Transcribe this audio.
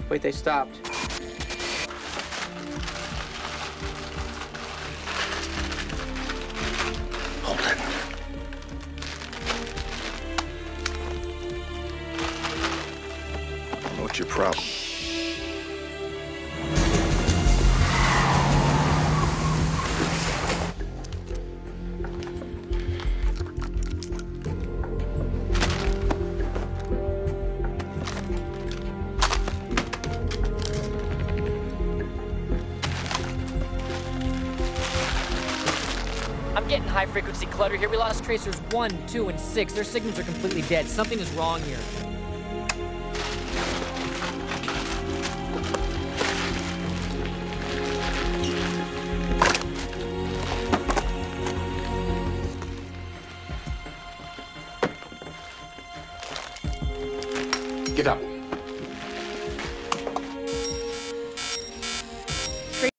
Wait, they stopped. Hold it. What's your problem? I'm getting high-frequency clutter here. We lost tracers 1, 2, and 6. Their signals are completely dead. Something is wrong here. Get up.